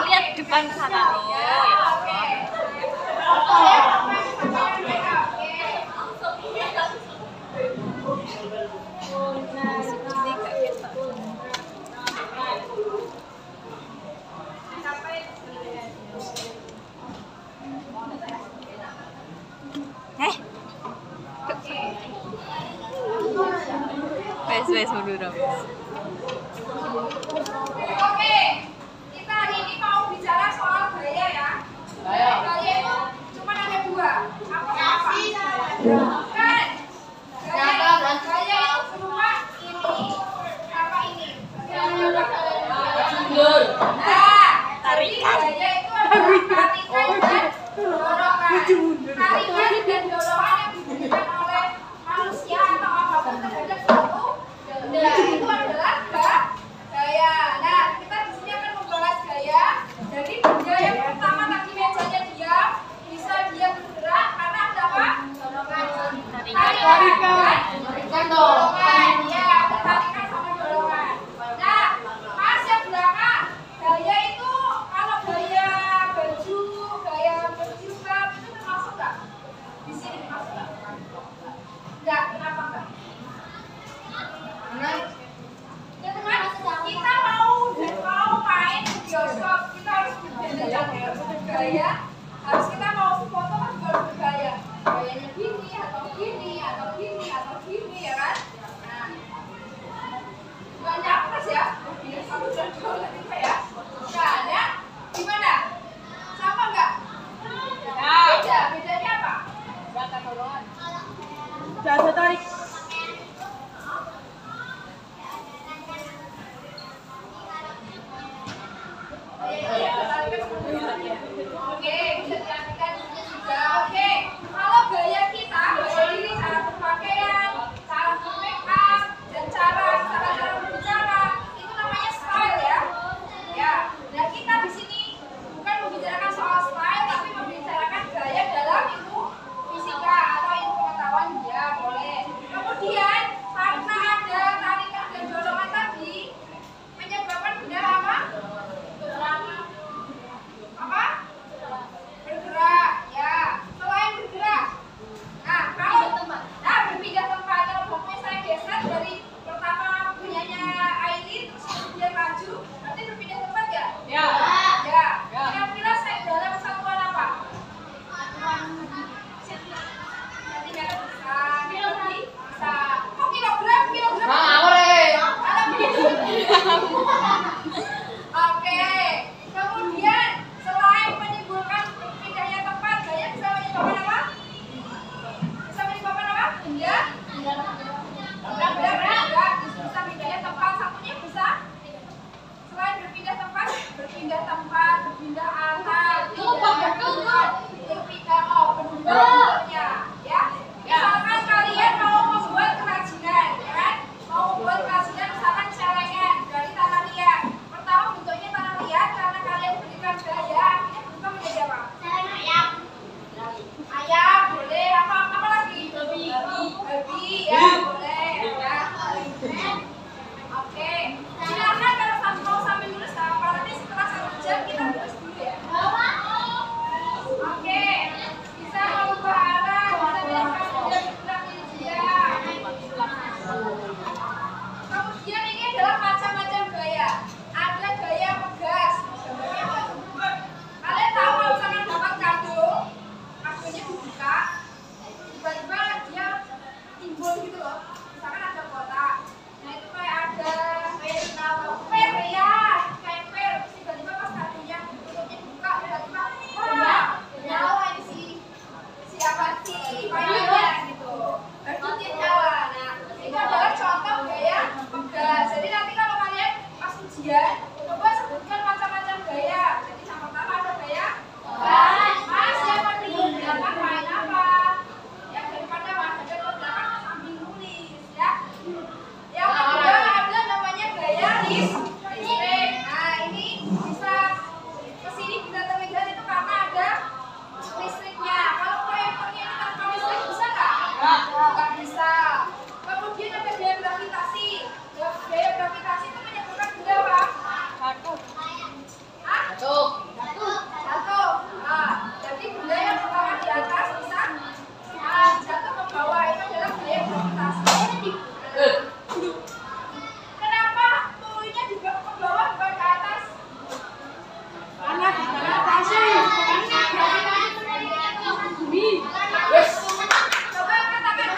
Lihat depan sana loh. Wes mundur. Oke, kita hari ini mau bicara soal gaya ya. Gaya itu cuma ada dua. Apa? Kan? Gaya itu cuma ini apa ini? Nah, jadi gaya itu adalah tarikan dan dorongan. Tarikan dan dorongan yang diberikan oleh manusia atau apapun terhadap suatu benda itu adalah gaya. Nah, kita di sini akan membahas gaya. Jadi benda yang pertama tadi mejanya diam, bisa dia bergerak karena ada apa? Dorongan. bergaya, harus kita mau foto kan juga harus bergaya. Gayanya gini atau gini atau gini atau gini ya kan? Nah, nggak nyapres ya? Satu jam dua juga ya? Nah, ya gimana? Sama nggak? Beda, bedanya apa? Jangan tarik. Oke, bisa diartikan juga. Oke, kalau gaya kita, gaya diri, cara berpakaian, cara make up, dan cara berbicara, itu namanya style ya. Ya, dan kita di sini bukan membicarakan soal style, tapi membicarakan gaya dalam ilmu fisika atau ilmu pengetahuan ya boleh. Kemudian karena ada tarikan dan dorongan tadi menyebabkan benda apa? Apa? Bergerak, ya. Selain bergerak, nah kalau berpindah tempat, kalau pokoknya saya geser dari pertama punyanya Aileen terus kemudian maju, nanti berpindah tempat ya? Ya. Ya. Kira-kira saya dalam kesatuan apa? Sentimeter bisa, bisa. Kok kilogram? Oke. Kemudian selain menimbulkan pindahnya tempat, gaya bisa menyebabkan apa? Bisa menyebabkan apa? Benda bergerak, bisa pindahnya tempat. Satunya bisa selain berpindah tempat, berpindah arah, bentuknya, ya. Misalkan kalian mau membuat kerajinan, ya kan? Mau membuat kerajinan misalkan celengan dari tanah liat. Pertama bentuknya tanah liat karena kalian berikan gaya, akhirnya berubah menjadi apa? Ayam, boleh. Apa lagi? Babi, ya boleh. Ya. Oke. Silakan kalau mau sambil nulis nggak apa, nanti setelah 1 jam kita nulis dulu ya. Oke. Bisa merubah arah, bisa bergerak ini dia. Kemudian ini adalah macam-macam gaya. Ada gaya pegas. Kalian tahu kalau misalkan dapat kadonya dibuka, tiba-tiba dia timbul gitu loh. Misalkan ada kotak. Nah itu kayak ada per ya, kayak per. Tiba-tiba pas kadonya tutupnya dibuka, tiba-tiba wah, nyala ini siapa sih mainnya gitu. Berarti nyala. Nah itu adalah contoh gaya pegas. Jadi nanti kalau kalian pas ujian, coba sebutkan macam-macam gaya. Jadi yang pertama ada gaya Mas, siapa dulu belakang main apa? Ya daripada menghadap ke belakang sambil nulis ya. Yang kedua ada namanya gaya listrik. Nah ini bisa kesini bisa terlihat itu karena ada listriknya. Kalau proyektornya ini tanpa listrik bisa nggak? Nggak bisa. Kemudian ada gaya gravitasi. Gaya gravitasi itu menyebabkan benda apa? Jatuh. Nah, jadi benda yang berada di atas bisa jatuh ke bawah. Itu adalah gaya gravitasi. Kenapa turunnya juga ke bawah bukan ke atas? Karena gravitasi. Bumi. Coba katakan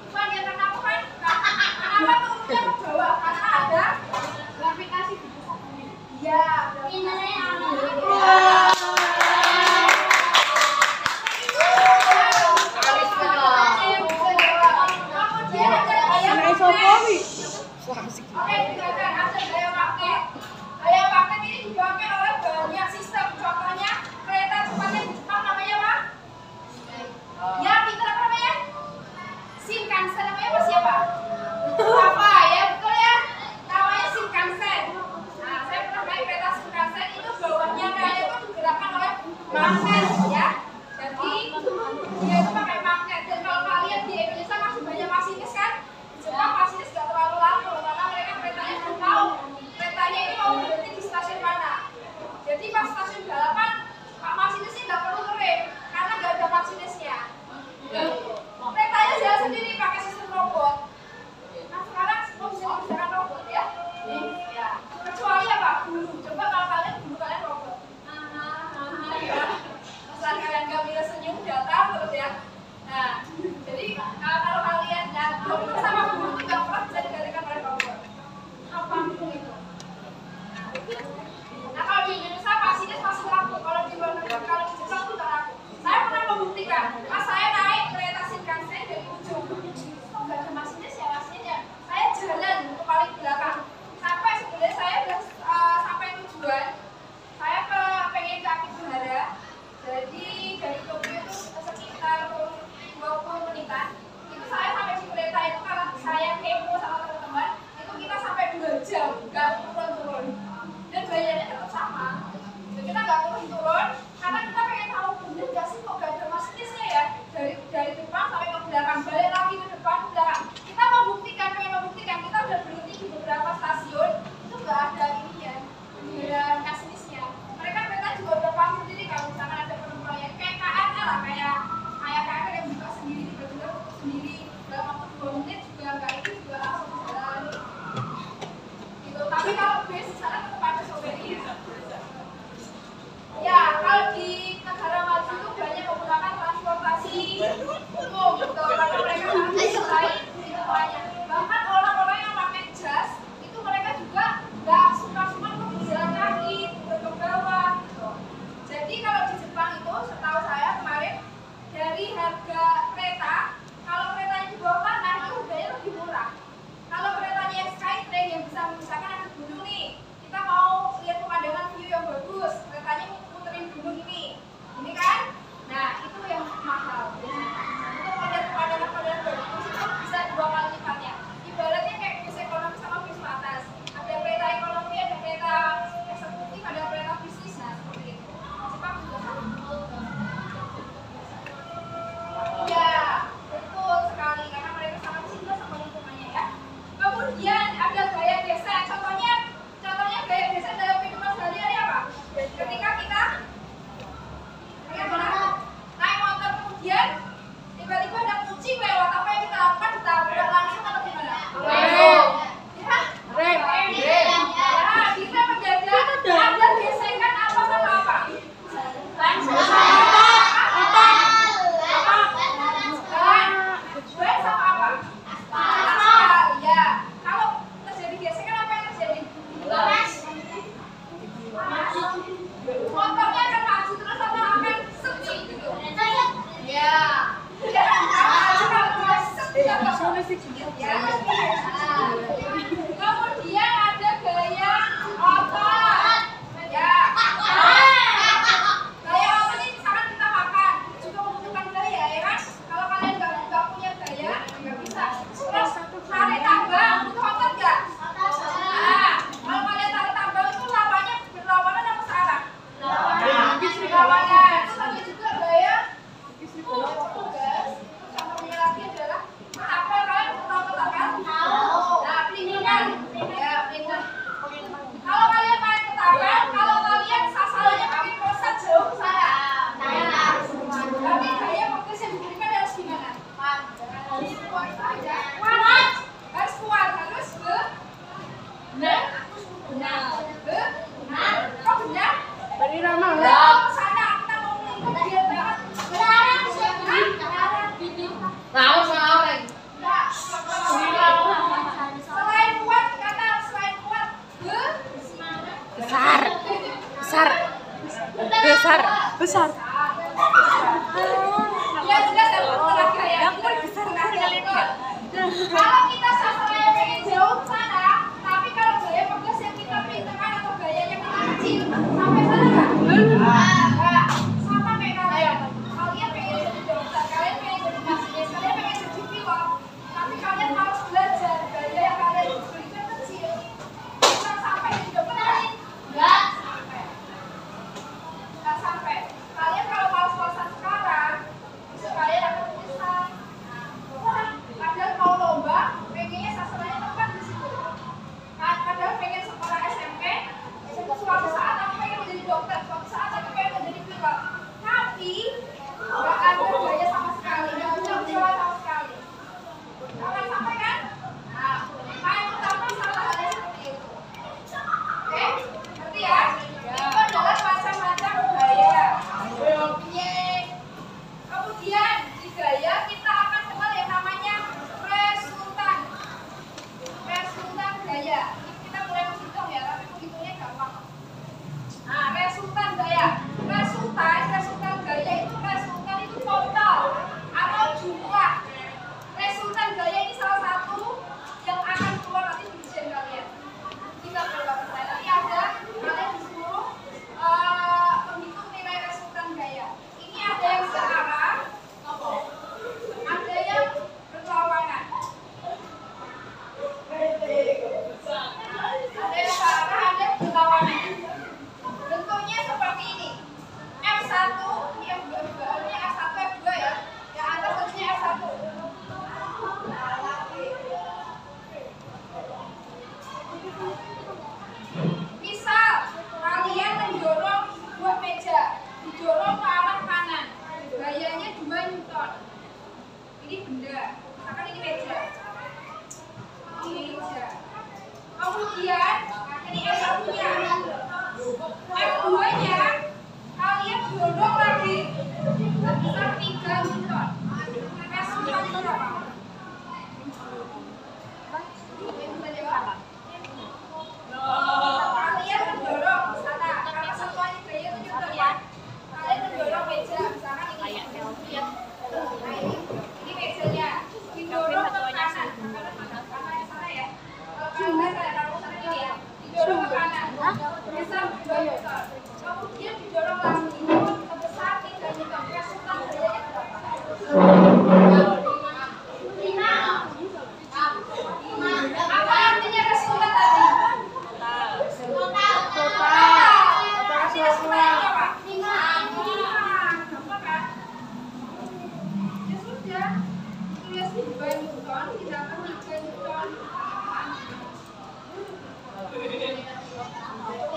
bukan ya, karena bukan. Kenapa turunnya ke bawah? Karena ada gravitasi di pusat bumi. Iya, gravitasi. Kemudian ada gaya magnet. Oke, silakan. Ada gaya magnet. Gaya magnet ini dipakai oleh banyak sistem. Contohnya kereta cepat yang di Jepang namanya apa? Ya, pintar apa namanya? Shinkansen namanya apa siapa? Apa ya, betul ya? Namanya Shinkansen. Nah, saya pernah naik kereta Shinkansen itu bawahnya kayak itu digerakkan oleh magnet ya. Jadi dia itu pakai magnet. Dan kalau kalian di Indonesia masih banyak masinis kan? Di Jepang masinis nggak terlalu lama karena mereka keretanya belum tahu keretanya ini mau berhenti di stasiun mana. Jadi pas stasiun balapan Pak masinisnya nggak perlu ngerem karena nggak ada masinisnya. Keretanya jalan sendiri pakai sistem robot. Nah sekarang semua bisa menggunakan robot ya. Ya. Kecuali apa? Guru. Coba kalau kalian guru Nah kalau di Indonesia masinis masih laku, kalau di luar negeri, kalau di Jepang itu nggak laku. Saya pernah membuktikan, pas saya naik kereta Shinkansen dari ujung, kok nggak ada masinis ya masinisnya. Saya jalan ke paling belakang, sampai sebenarnya saya udah sampai tujuan. Saya pengen ke Akihabara, jadi dari Tokyo itu sekitar 20 menitan. Itu saya sampai di kereta itu karena saya kepo sama teman-teman, itu kita sampai 2 jam nggak turun-turun. Dan bayarnya tetap sama. Jadi kita nggak turun-turun karena kita pengen tahu bener nggak sih kok nggak ada masinisnya ya dari depan sampai ke belakang, balik lagi ke depan ke belakang. Kita pengen membuktikan kita udah berhenti di beberapa stasiun itu nggak ada ininya, nggak ada masinisnya. Mereka juga udah paham sendiri kalau misalkan ada penumpang yang kayak KRL lah, kayak KRL yang buka sendiri tiba-tiba tutup sendiri dalam waktu 2 menit juga nggak itu juga langsung jalan. Gitu. Tapi kalau bis di sana tetap ada sopirnya. Ya, kalau di negara maju itu banyak menggunakan transportasi umum, gitu. Karena mereka sangat mencintai semuanya. Bahkan orang-orang yang pakai jas itu mereka juga nggak suka-suka untuk berjalan kaki, turun ke bawah, gitu. Jadi kalau di Jepang itu, setahu saya kemarin dari harga kereta, kalau keretanya di bawah tanah itu harganya lebih murah. Kalau keretanya yang Skytrain yang bisa misalkan ada gunung nih, kita mau lihat pemandangan view yang bagus, keretanya muterin gunung ini kan? Nah itu yang mahal. Untuk melihat pemandangan bagus itu bisa 2 kali lipatnya. Ibaratnya kayak bis ekonomi sama bis atas. Ada kereta ekonomi, ada kereta eksekutif, ada kereta bisnis, nah seperti itu. Jepang juga sama. Iya, betul sekali karena mereka sangat cinta sama lingkungannya ya. Kemudian ada gaya desa. Contohnya gaya desa dalam kehidupan sehari-hari apa? Ketika kita naik motor kemudian tiba-tiba ada kucing lewat, apa yang kita lakukan? Ditabrak langsung atau gimana? Ya, kita menjaga ada gesekan apa sama apa? Ban sama apa? Ya, kalau terjadi gesekan apa yang terjadi? Motornya akan maju terus atau akan sepi gitu? Ya, kemudian ada gaya otot. Ya, gaya otot ini misalkan kita makan juga membutuhkan gaya ya kan? Kalau kalian nggak punya gaya nggak bisa. Terus tarik tambang butuh otot nggak? Nah, kalau kalian tarik tambang itu lawannya berlawanan apa searah? Berlawanan. Terus ada juga gaya tugas. Contohnya lagi adalah apa kalian tahu ketapel? Nah, pelingan. Ya, pelingan. Kalau kalian main ketapel, kalau kalian sasarannya pakai koset jauh ke sana. Berarti gaya fokus yang diberikan harus gimana? Kuat saja. Kuat. Harus kuat, harus benar. Kok benar? Beri ramah. Oh, ke sana kita mau melingkar biar banget. Belarang siapa? Enggak. Selain kuat, kata selain kuat, besar. Ya jelas ya, tenaga ya. Kalau kita sasarannya pengen jauh ke sana, tapi kalau gaya pegas yang kita perintahkan atau gaya yang kita kecil, sampai sana nggak? Nggak. Sama kayak kalian. Kalian pengen jadi dokter, kalian pengen jadi masinis, kalian pengen jadi pilot, tapi kalian harus belajar gaya yang kalian berikan kecil. Bisa sampai jadi dokter? Nggak sampai. Nggak sampai. Kalian kalau pas-pasan sekarang, bisa kalian akan menyesal. Padahal mau lomba, Kemudian didorong lagi sebesar 3 Newton. Resultan gayanya berapa? 5. Apa artinya resultan tadi?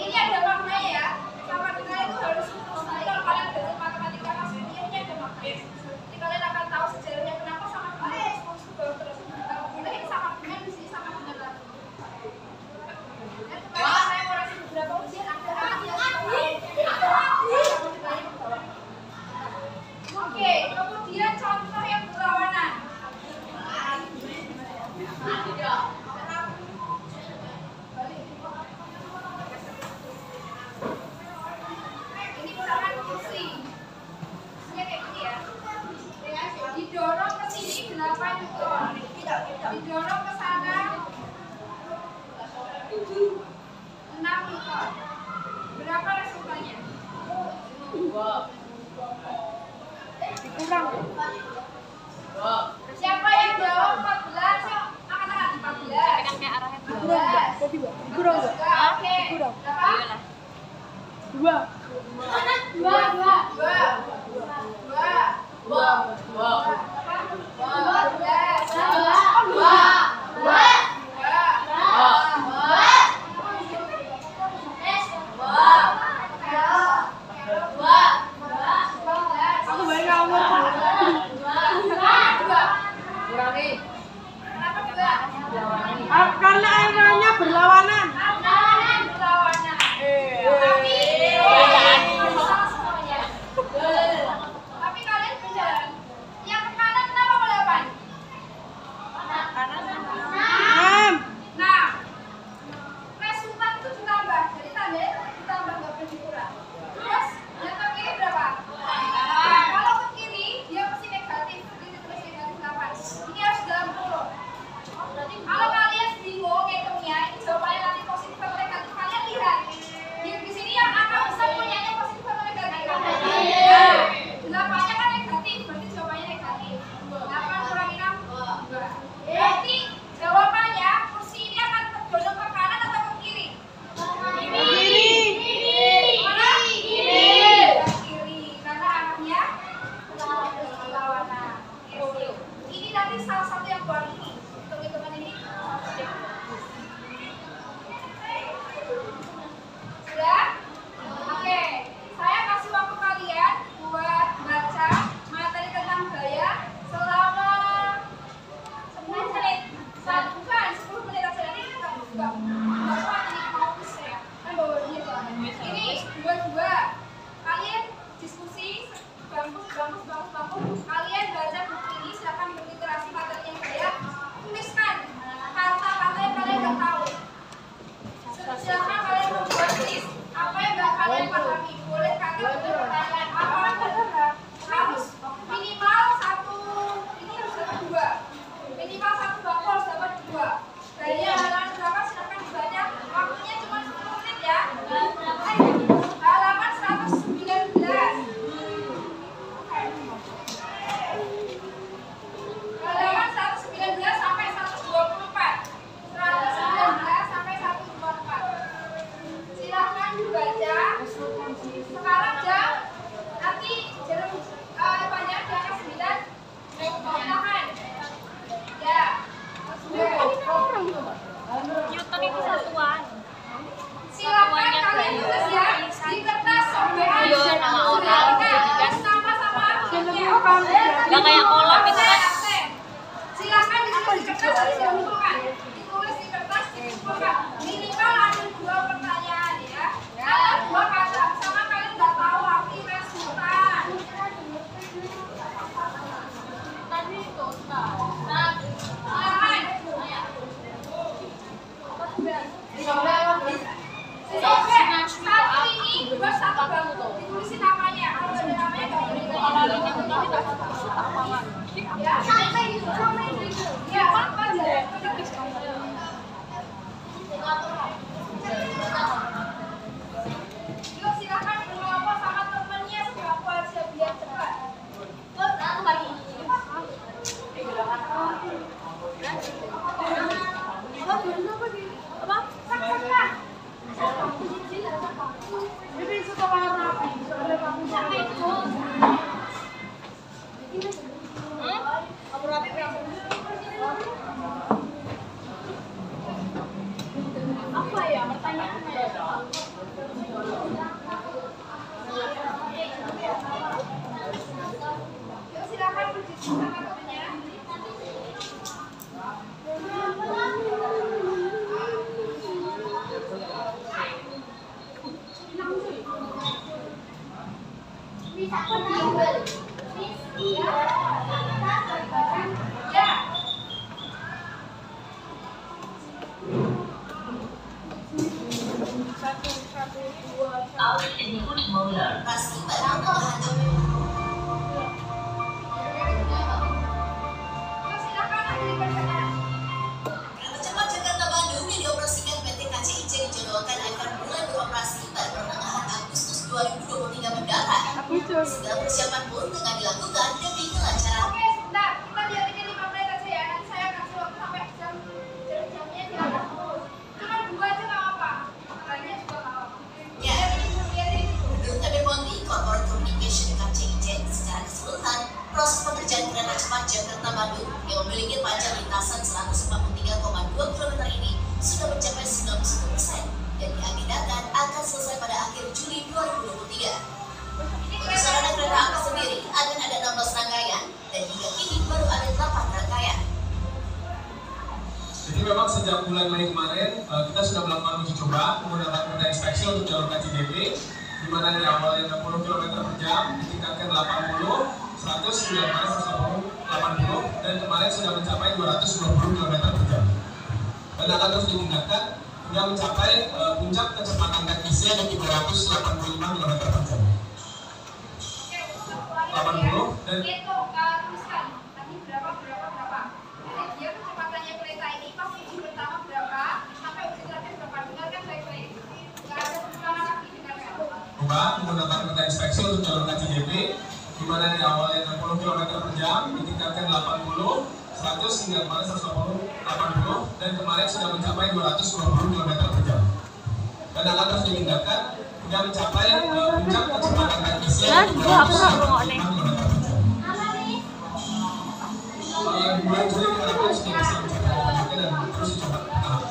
Ini ada maknanya ya. Sama dengan itu harus lurus. Nanti kalau kalian belajar matematika maksudnya ini ada maknanya. Jadi kalian akan tahu sejarahnya kenapa sama dengan lurus ke bawah terus. Kalau boleh ini sama dengan di sini sama dengan lagi. Dan kemarin saya koreksi beberapa ujian ada yang Oke, kemudian contoh yang berlawanan. Ini misalkan kursi. Kursinya kayak gini ya. Didorong ke sini 8 Newton. Didorong ke sana 6 Newton. Berapa resultannya? Kurang. Siapa yang jawab 14? Yuk, angkat-angkat 14. Kan kayak arahnya tuh. 14. Tadi Mbak. Kurang enggak? Oke. Kurang. Berapa? Iyalah. 12. Aku banyak ngomong. Kenapa 2? Karena airnya berlawanan. Berlawanan. Tapi sama semuanya. Tapi kalian benar. Yang ke kanan kenapa ke 8? 6. Nah, resultan itu ditambah. Jadi tandanya ditambah, nggak boleh dikurang. Terus yang ke kiri berapa? Nah, kalau ke kiri dia mesti negatif. Jadi tulis negatif 8. Ini harus dalam kurung. Kalau kalian bingung ngitungnya, ini jawabannya nanti positif atau negatif. Kalian lihat. Di sini yang angka besar punyanya positif atau negatif? Nah, 8-nya kan negatif, berarti jawabannya negatif. 8 kurangi 6, 2. Berarti jawabannya kursi ini akan terdorong ke kanan atau ke kiri? Mana? Kiri. Karena arahnya berlawanan. Ini nanti salah satu yang buat ini. Hitung-hitungan ini. Sudah? Oke. Saya kasih waktu kalian buat baca materi tentang gaya selama 10 menit. Bukan 10 menit aja, nanti kita buka. Ini mau bisa ya. Kan bawa dia tuh. Ini dua-dua. Kalian diskusi bangku. Kalian baca buku ini, silakan berliterasi materi yang gaya. Tuliskan kata-kata yang kalian nggak tahu. Silakan kalian membuat list apa yang nggak kalian pahami. Boleh kata bentuk pertanyaan apa harus minimal 1, ini harus dapat 2. Minimal 1 bangku harus dapat 2. Gaya halaman berapa silakan dibaca. Waktunya cuma 10 menit ya. Halaman 119. Halaman 119 sampai 124. 119 sampai 124. Silahkan dibaca. Sekarang jam nanti jarum banyak di angka 9. Silahkan. Ya. Newton itu satuan. Silakan kalian tulis ya di kertas sobekan. Iya, nama orang. Sama-sama. Nggak kayak kolam itu kan. Silakan ditulis di kertas, dikumpulkan. Ditulis di kertas, dikumpulkan. Minimal ada 2 pertanyaan ya. Kalau 2 kata sama kalian nggak tahu arti resultan. Silakan. Satu ini, 2 satu bangku. Ditulisin namanya. Kalau ada namanya nggak boleh. Ya, sampai gitu. Ya, apa aja. Kereta cepat Jakarta Bandung yang dioperasikan PT KCIC dijadwalkan akan mulai beroperasi pada pertengahan Agustus 2023 mendatang. Segala persiapan pun tengah dilakukan demi kelancaran. Oke, sebentar. Kita lihat ini 5 menit aja ya. Nanti saya kasih waktu sampai jamnya di atas terus. Cuma 2 aja nggak apa-apa. Lainnya juga nggak apa-apa. Ya. Lihat ini. Menurut Kabin Ponti Corporate Communication KCIC, secara keseluruhan, proses pengerjaan kereta cepat Jakarta Bandung yang memiliki panjang lintasan 143,2 km ini sudah mencapai 91% dan diagendakan akan selesai pada akhir Juli 2023. Untuk sarana kereta api sendiri akan ada 16 rangkaian dan hingga kini baru ada 8 rangkaian. Jadi memang sejak bulan Mei kemarin kita sudah melakukan uji coba menggunakan kereta inspeksi untuk jalur KCJB, di mana dari awalnya 60 km per jam ditingkatkan 80, 100 hingga kemarin 180 dan kemarin sudah mencapai 220 km per jam. Dan akan terus ditingkatkan hingga mencapai puncak kecepatan teknisnya di 285 km per jam. 80 dan Itu tuliskan tadi berapa. Jadi dia kecepatannya kereta ini pas uji pertama berapa sampai uji terakhir berapa. Dengarkan baik-baik. Nggak ada perubahan lagi, dengarkan. coba menggunakan kereta inspeksi untuk jalur KCJB, di mana dari awalnya 60 km per jam ditingkatkan 80, 100 hingga kemarin 180 dan kemarin sudah mencapai 220 km per jam. Dan akan terus ditingkatkan hingga mencapai puncak kecepatan teknisnya di 285 km per jam. Bulan Juli diharapkan sudah bisa mencapai puncaknya dan terus dicoba bertahap.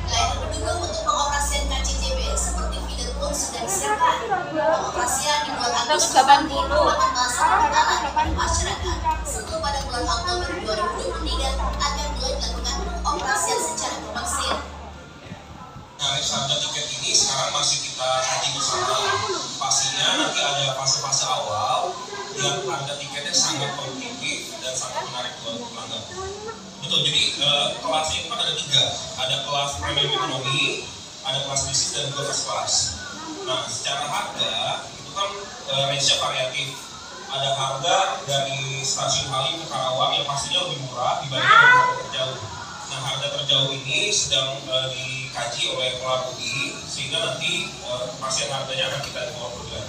Layanan pendukung untuk pengoperasian KCJB seperti feeder pun sudah disiapkan. Pengoperasian di bulan Agustus 80. merupakan masa perkenalan kepada masyarakat. Sebelum pada bulan Oktober 2023 akan mulai dilakukan pengoperasian secara komersil. Tarif harga tiket ini sekarang masih kita kaji bersama. Pastinya nanti ada fase-fase awal yang harga tiketnya sangat kompetitif dan sangat menarik buat pelanggan. Betul, jadi kelasnya itu kan ada 3. Ada kelas premium ekonomi, ada kelas bisnis dan juga first class. Nah, secara harga itu kan range-nya variatif. Ada harga dari stasiun Halim ke Karawang yang pastinya lebih murah dibandingkan dengan harga terjauh. Nah, harga terjauh ini sedang dikaji oleh Pelabudi sehingga nanti kepastian harganya akan kita informasikan.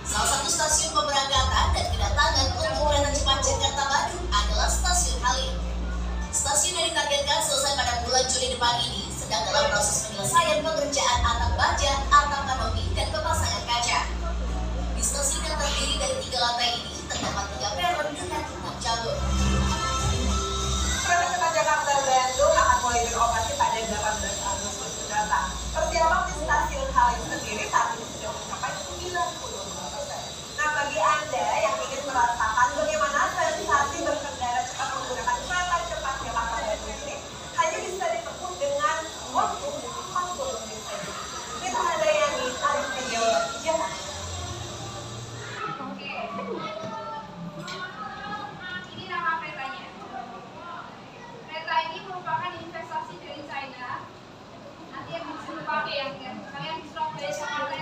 Salah satu stasiun pemberangkatan dan kedatangan untuk kereta cepat Jakarta Bandung adalah stasiun Halim. Stasiun yang ditargetkan selesai pada bulan Juli depan ini sedang dalam proses penyelesaian pengerjaan atap baja, atap kanopi, dan pemasangan kaca. Di stasiun yang terdiri dari 3 lantai ini terdapat 3 peron dengan 6 jalur. Kereta cepat Jakarta Bandung akan mulai beroperasi pada 18 Agustus mendatang. Persiapan di stasiun Halim sendiri saat ini sudah mencapai 95%. Nah, bagi Anda yang ingin merasakan bagaimana sensasi berkendara cepat menggunakan kereta cepat Jakarta Bandung ini, hanya bisa ditempuh dengan waktu 40 menit saja. Kita Handayani, Arif Tegewa, Jakarta. Oke. Ini nama keretanya. Kereta ini merupakan investasi dari China. Nanti yang bisa dipakai yang kalian di Surabaya Jakarta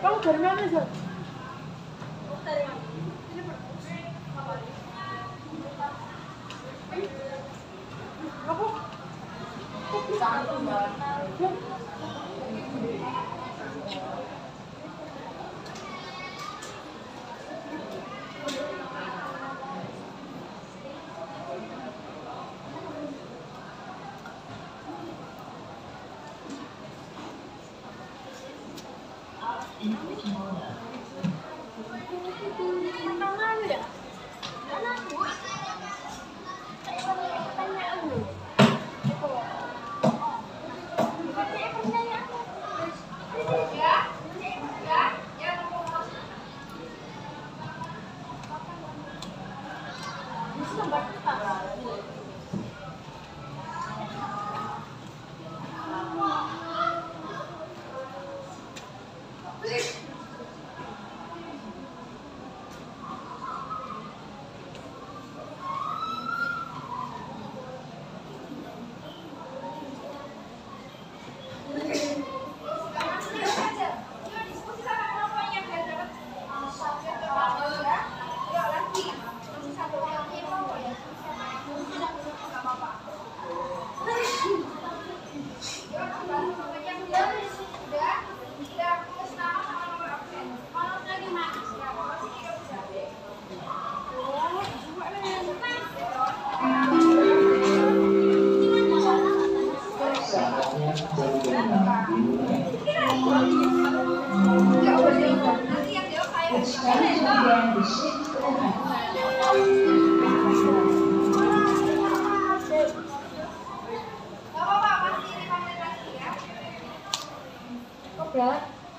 Kamu dari mana sih? Apa?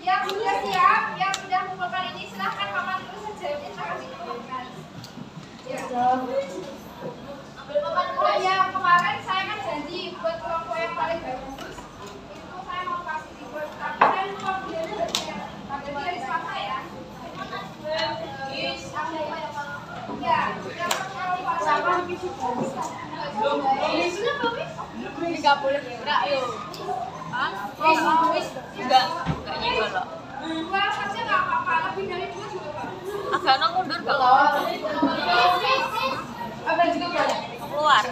Yang sudah siap, yang sudah mengumpulkan ini silahkan papan dulu saja. Ini saya kasih papan. Ya. Ambil papan dulu. Yang kemarin saya kan janji buat kelompok yang paling bagus itu saya mau kasih dibuat. Tapi saya lupa beliaunya dari saya. Jadi dari swasta ya. Ya, yang kalau sama Nggak boleh gerak yuk. Enggak nyenggol loh. dua saja nggak apa-apa, lebih dari dua juga Pak. Agak mundur nggak apa-apa. Apa juga boleh. Keluar.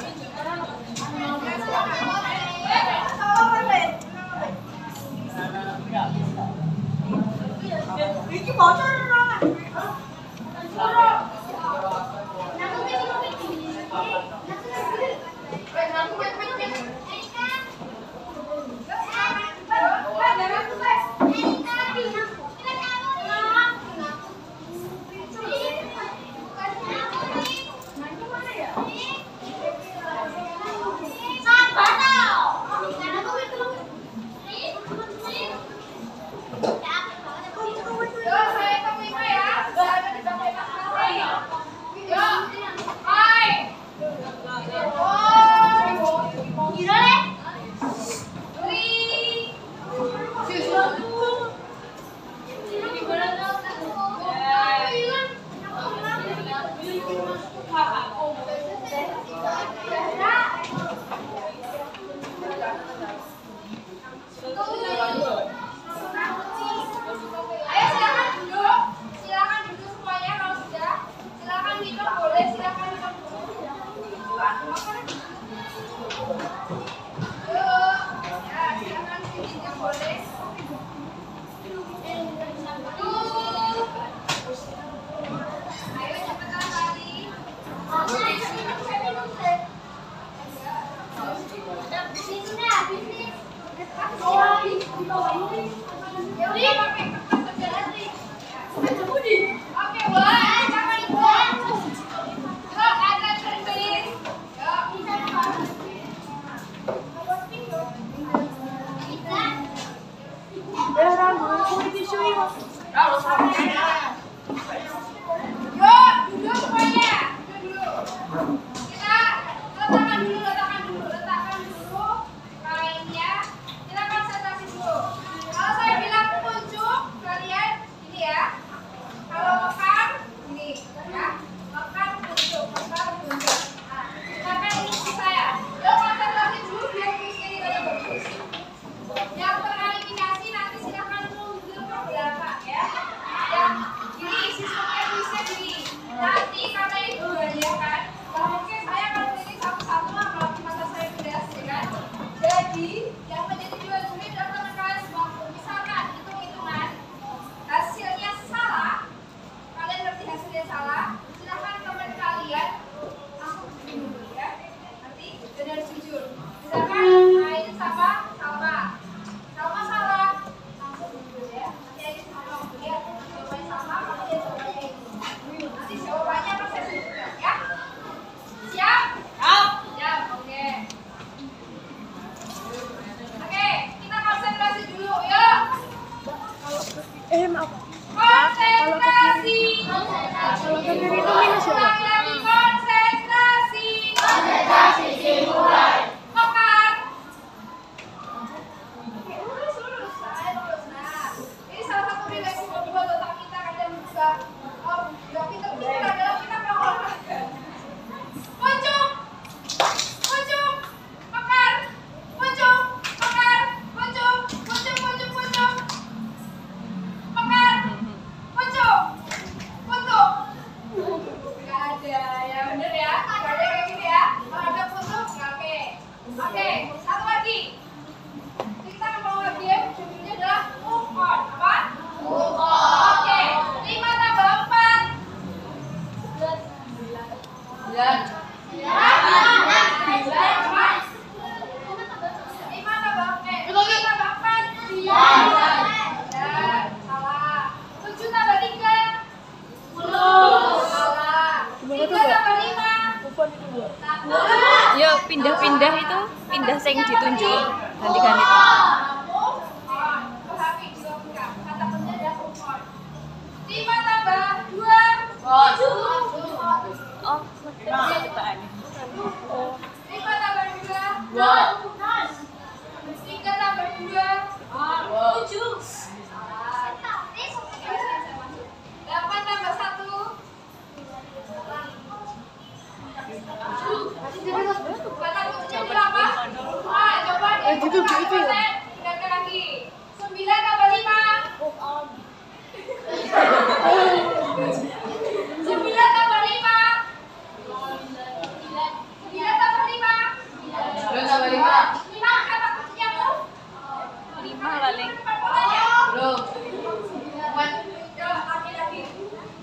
Ini bocor banget. Letakkan dulu kainnya. Kita konsentrasi dulu. Kalau saya bilang tunjuk, Yo pindah-pindah itu, pindah sing ditunjuk, ganti-ganti. Lima tambah dua. Oh, Lima tambah dua. Tiga tambah dua. Tujuh. 8 tambah 1. Kata kuncinya berapa? Coba deh. Gitu. Ingatkan lagi. 9 tambah 5. 9 tambah 5. 9 tambah 5. 5 kata kuncinya Bu. 5 paling. Lagi.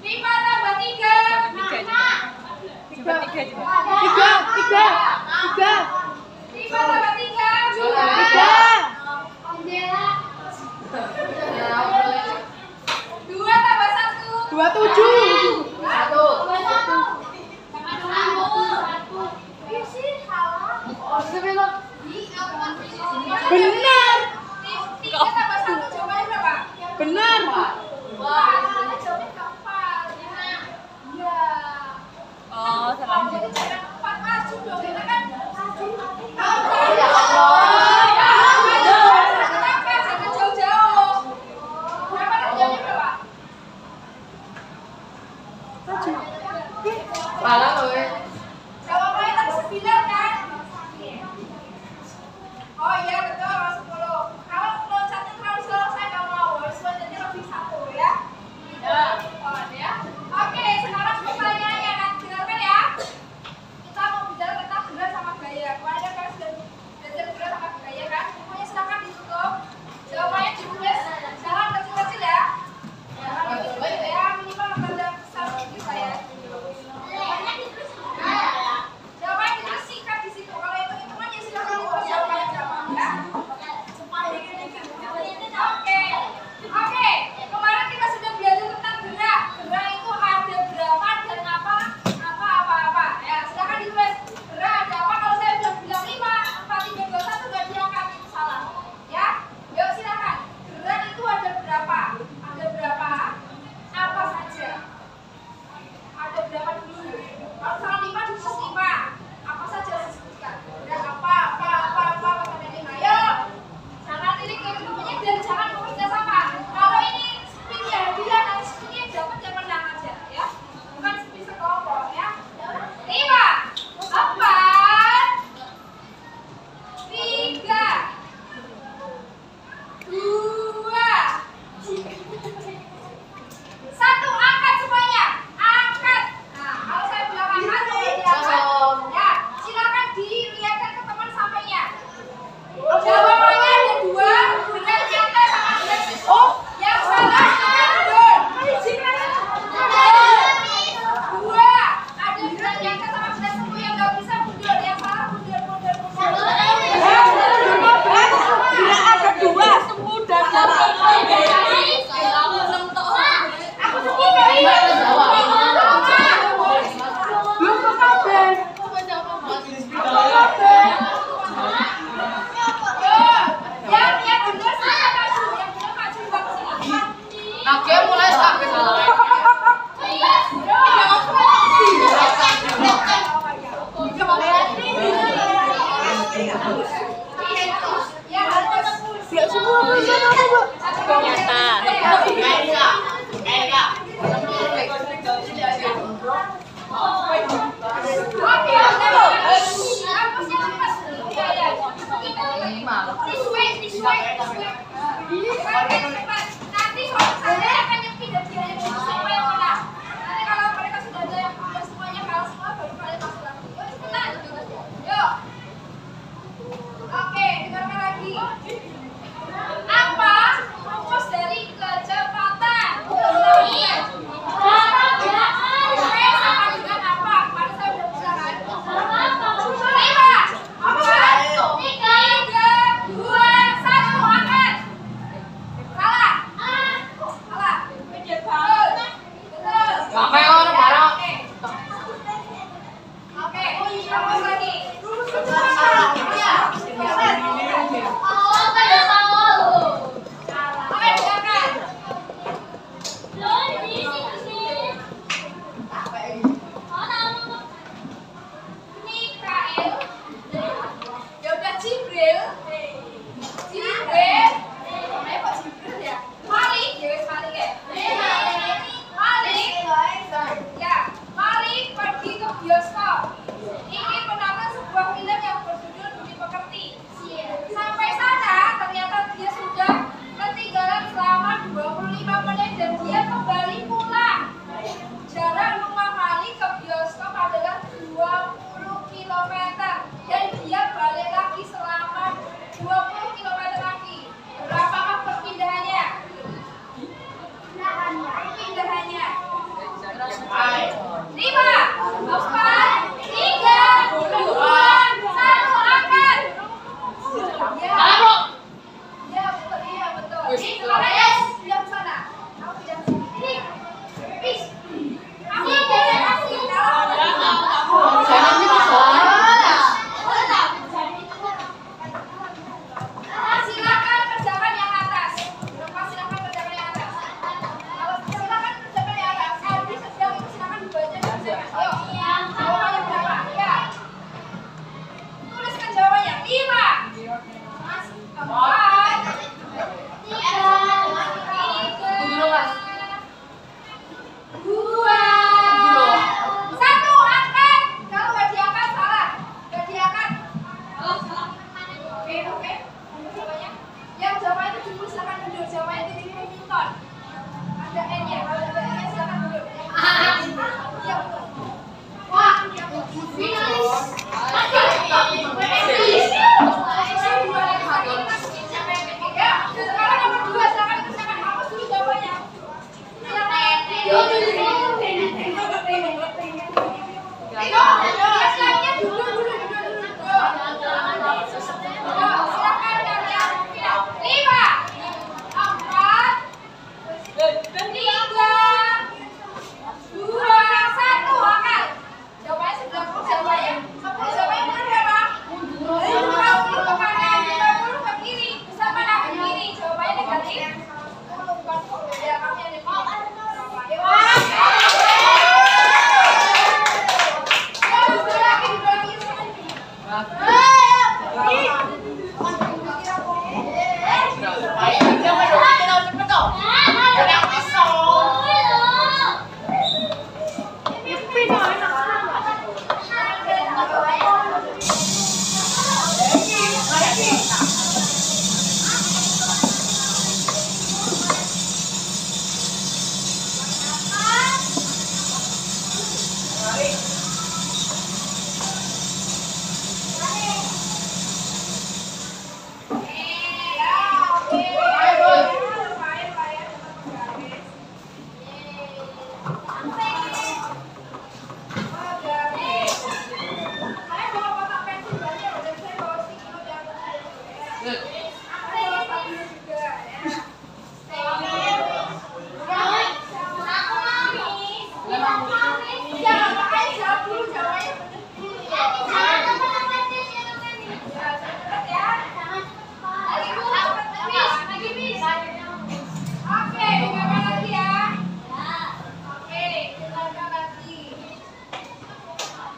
5 tambah 3. Coba 3 juga. 5 tambah 3. 2 tambah 1. 27. Benar. 3 tambah 1 jawabannya berapa? Benar. Wah, jawabannya keempat. Iya. Oh, salah. Jadi jangan empat maju dong, kita kan maju. Jangan jauh-jauh. Berapa jawabannya berapa? Jawabannya tadi 9 kan? Oh iya betul, 10. Kalau loncatnya terlalu jauh saya nggak mau, harus loncatnya lebih 1.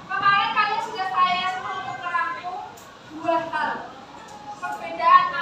Kemarin kalian sudah saya suruh untuk merangkum dua hal. Perbedaan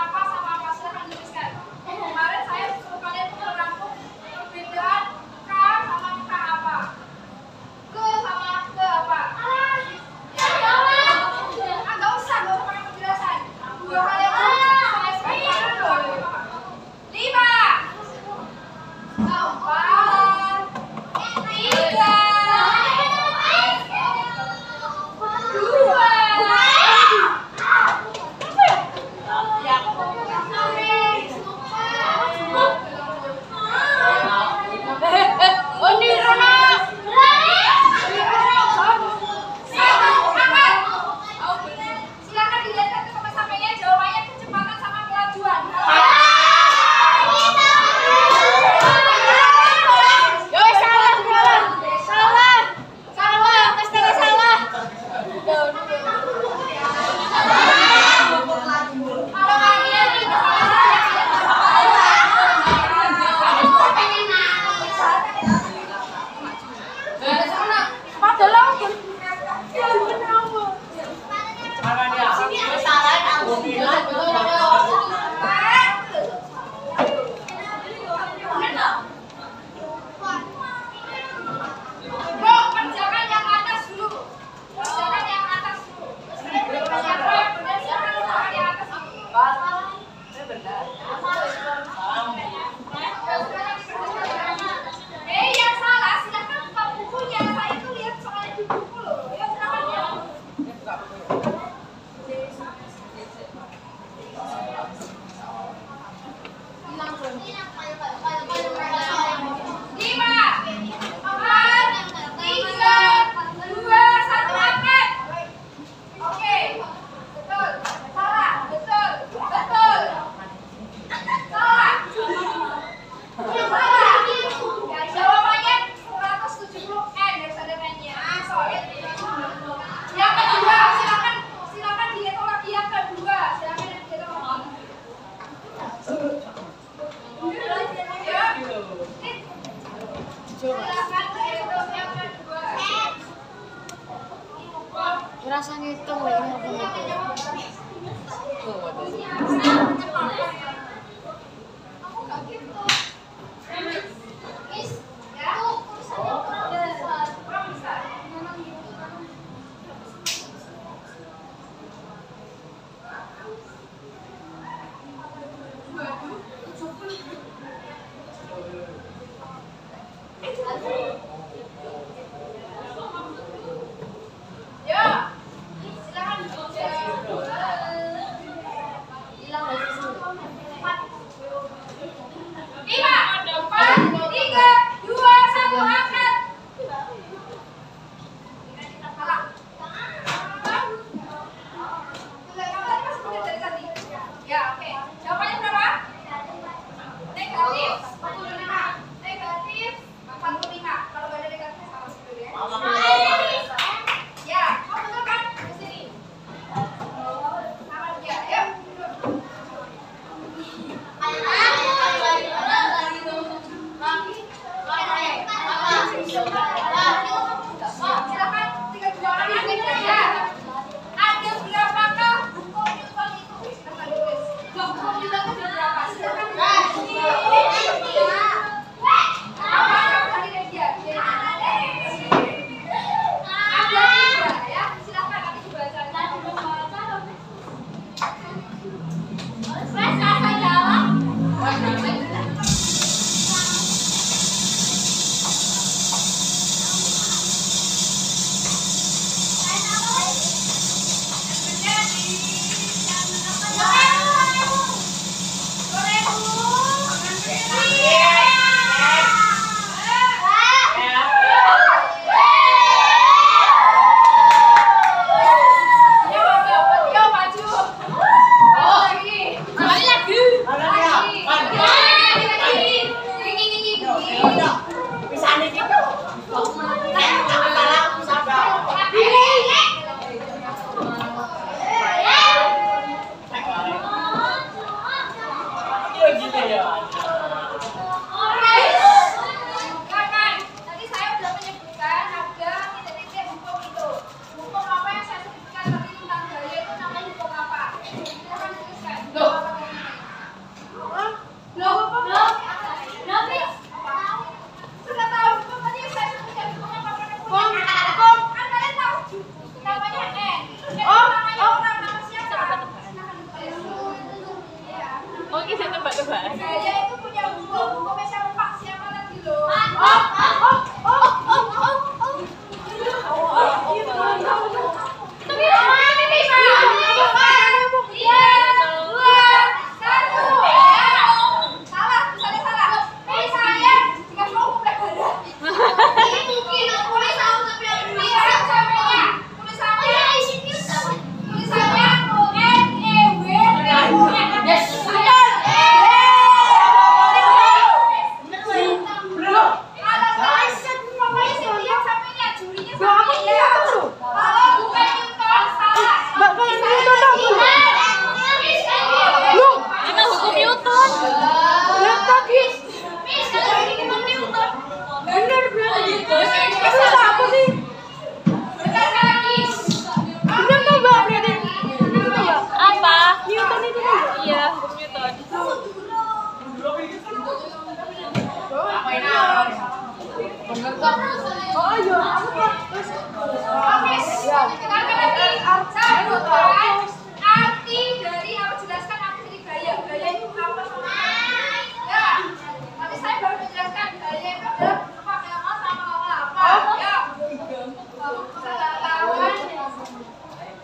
coba. Gaya itu punya buku siapa Pak? Siapa lagi loh? Arti dari aku jelaskan arti gaya. Gaya itu apa sama? Ya, nanti saya baru menjelaskan gaya itu adalah pakai sama apa? Ya.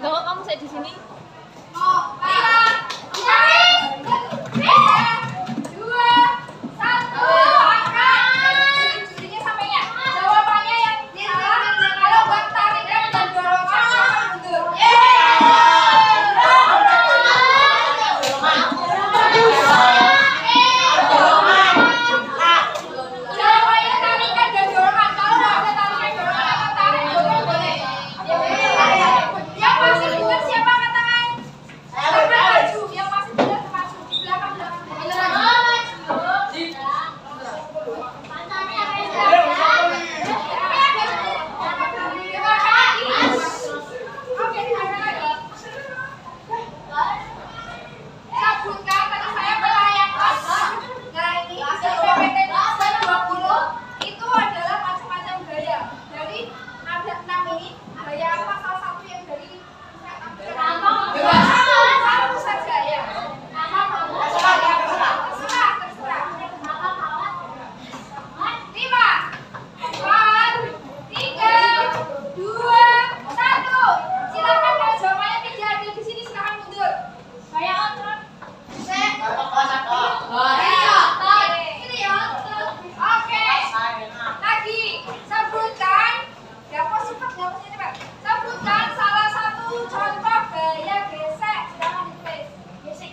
Loh, kamu saya di sini? Oh, 5, 4, 3, 2, 1, angkat. Jurinya sampai ya. Jawabannya yang salah. Kalau buat tarikan dan dorongan siapa mundur? Jawabannya tarikan dan dorongan. Kalau nggak ada tarikan dorongan atau tarik dorong boleh. Yang masih mundur siapa angkat tangan? Angkat maju. Yang masih mundur maju. Di belakang. Sabutkan tadi saya berlayar. Nah ini hasil PPT 20 itu adalah macam-macam gaya. Jadi ada 6 ini. Gaya apa salah satu yang dari satu saja ya. Terserah. 5, 4, 3, 2, 1. Silakan kalau jawabannya tidak ada di sini silakan mundur. Saya outro. Oke. Lagi sebutkan. Sebutkan salah satu contoh gaya gesek. Silakan ditulis. Gesek.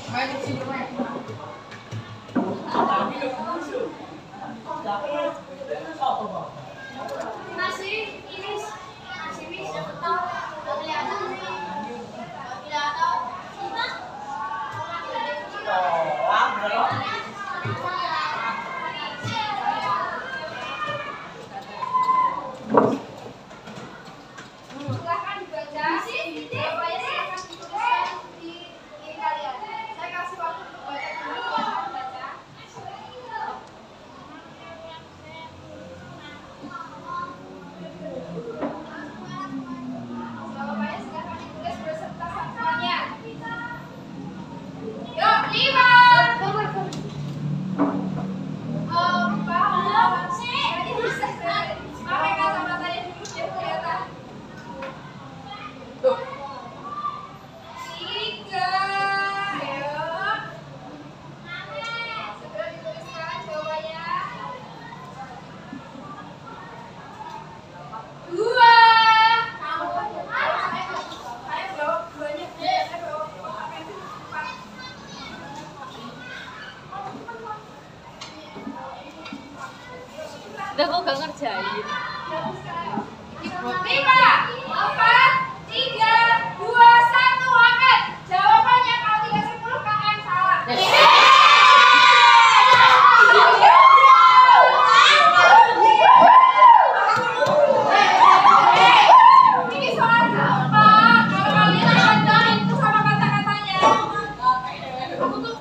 Banyak sih, Silahkan dibaca. Jawabannya silahkan dituliskan di kalian. Saya kasih waktu untuk baca dulu. Silahkan baca. Jawabannya silahkan ditulis beserta satuannya. Yuk, 5. Jadi bisa pakai kacamatanya dulu biar kelihatan. 3. Ayo. Segera dituliskan jawabannya. 2. Ayo bawa duanya. Ayo bawa. Pakai 4. Udah kok gak ngerjain. 5, 4, 3, 2, 1, angkat. Jawabannya kalau 310 KM salah. Ini soal gampang. Kalau kalian lanjutin itu sama kata-katanya. Aku tuh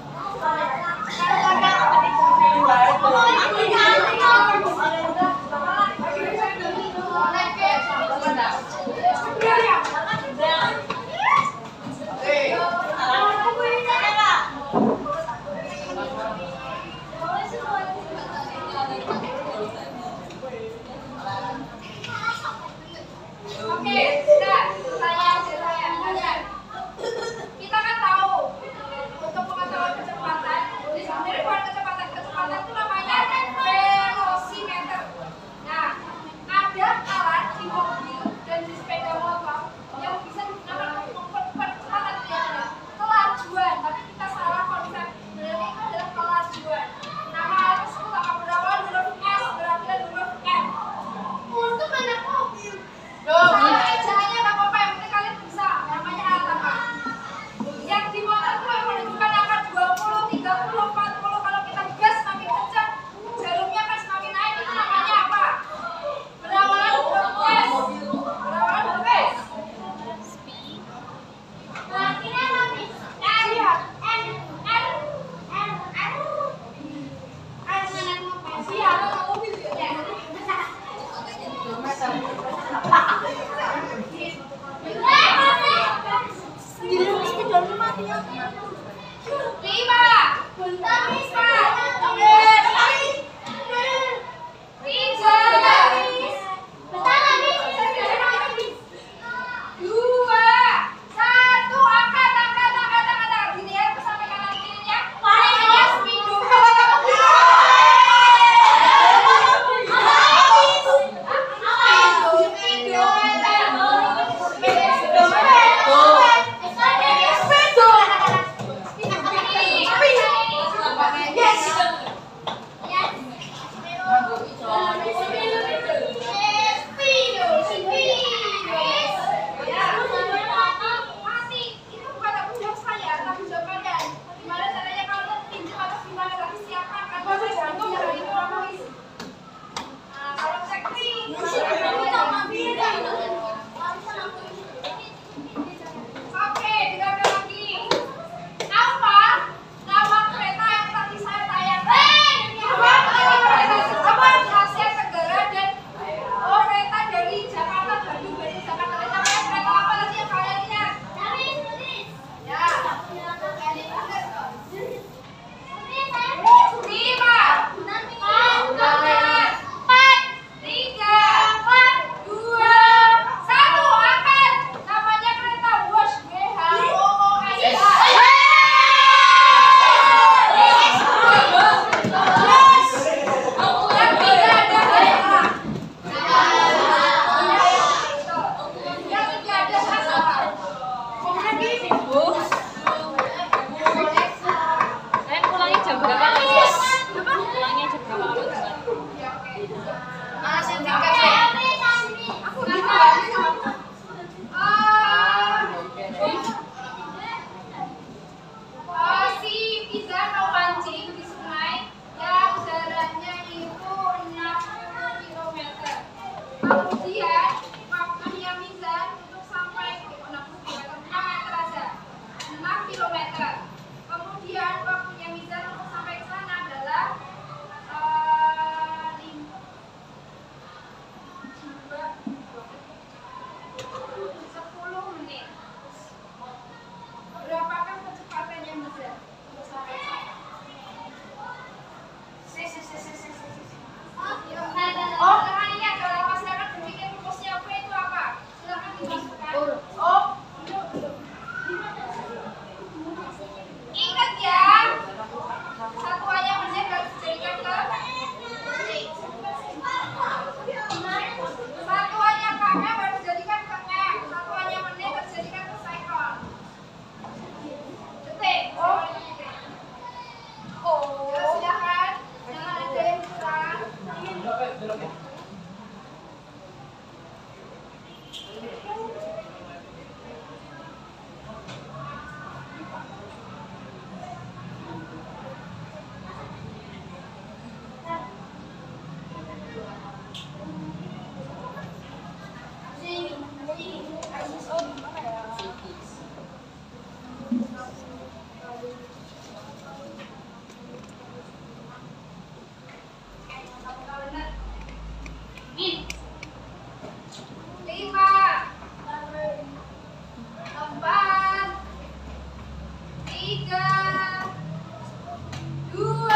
2.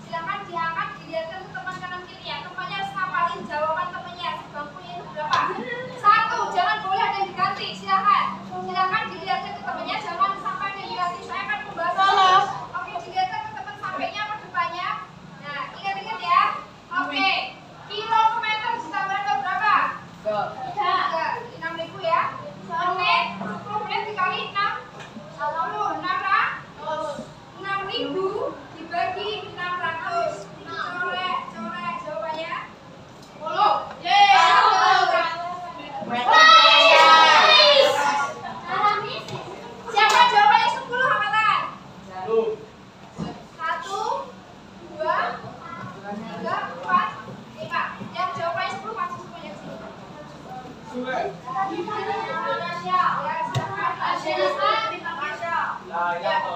Silakan diangkat, dilihatkan ke teman kanan kiri ya. Temannya harus ngapalin jawaban temannya. Bangkunya itu berapa? 1. Jangan boleh ada yang diganti. Silakan dilihatkan ke temannya. Jangan sampai ada yang diganti. Saya akan membahas. Oke, dilihatkan ke teman sampingnya apa depannya. Nah, ingat-ingat ya. Oke, kilometer ditambah berapa? 6.000 ya. 10 menit dikali 6. 6.000 dibagi 600. Colek jawabannya. 10. Siapa jawabannya 10 angkatan? 1, 2, 3, 4, 5. Yang jawabannya 10 masuk semuanya ke sini. Sekarang lihatkan.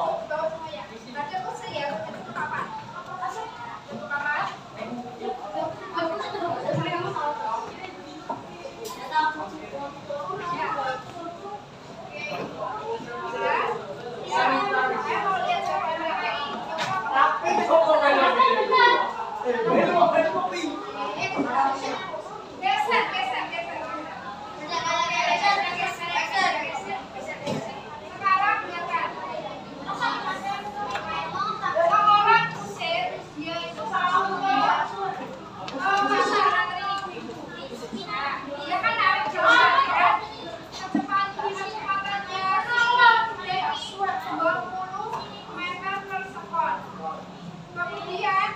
Orang Mesir dia itu dia kan narik jauh kan. Kecepatannya 20 meter per sekon. Kemudian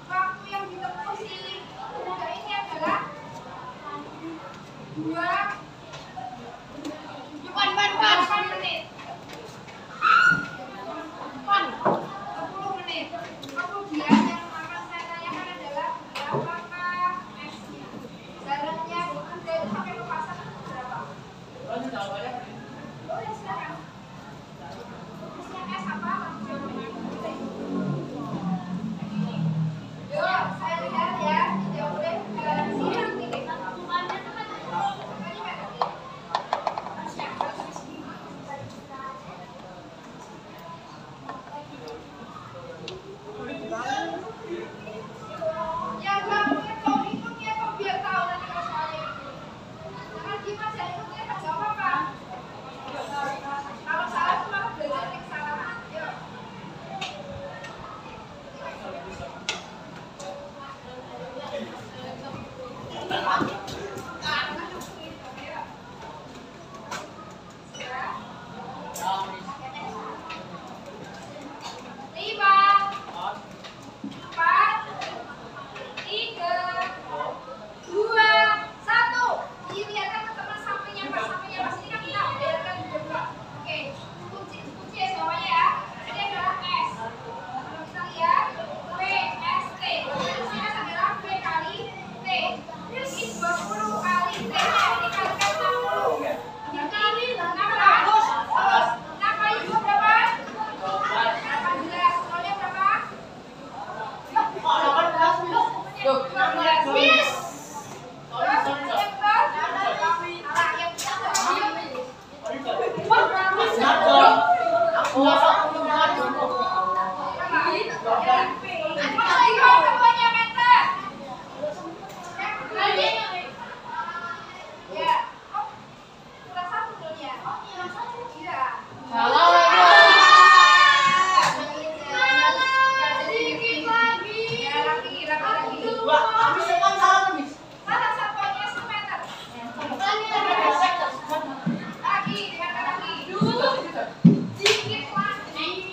waktu yang ditempuh si kuda ini adalah 8 menit. 10 menit. Kemudian yang akan saya tanyakan adalah berapakah S-nya? Jaraknya dari sampai ke pasar berapa? Boleh silakan. S-nya S apa? Yuk, saya lihat ya. Ya boleh siap titik. Yang kamu tahu hitungnya kok biar tahu nanti kalau soalnya itu. Jangan gimana ya hitungnya kan jawab apa? Kalau salah itu malah belajar dari kesalahan. Yuk. Sedikit lagi.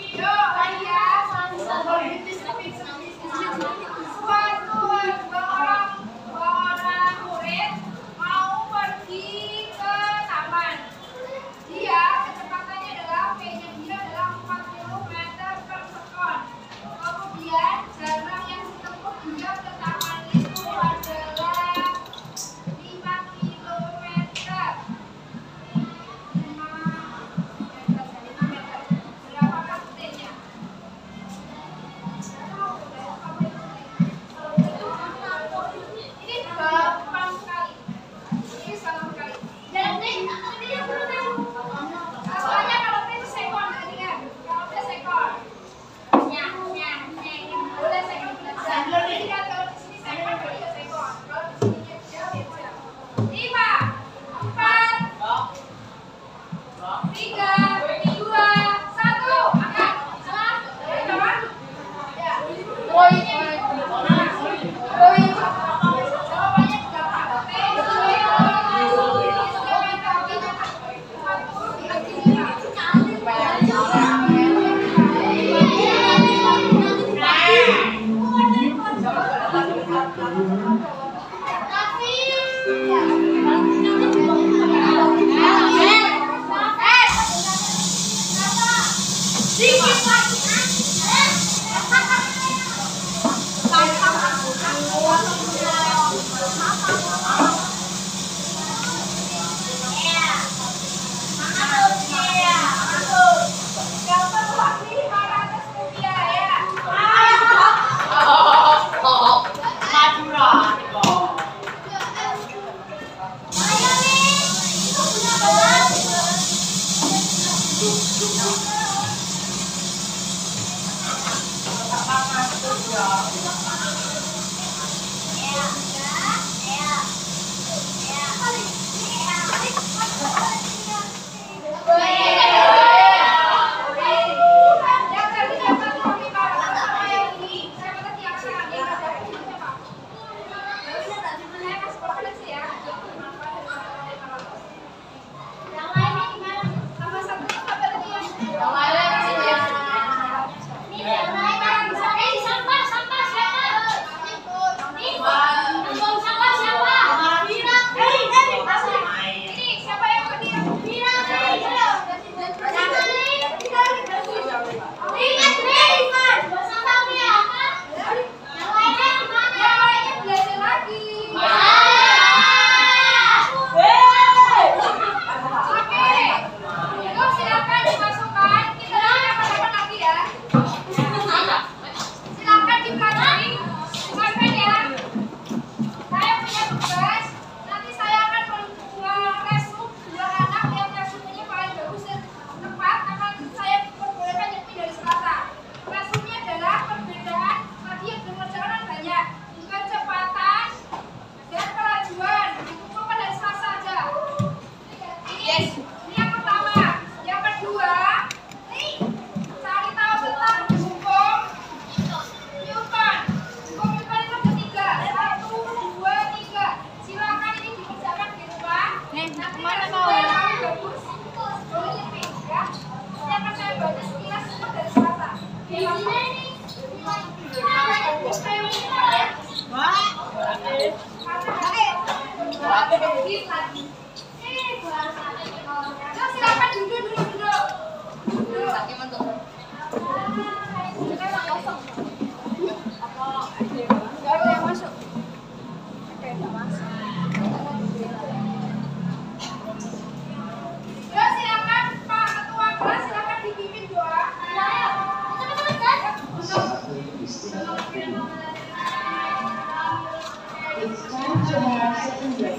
It's time to have second grade.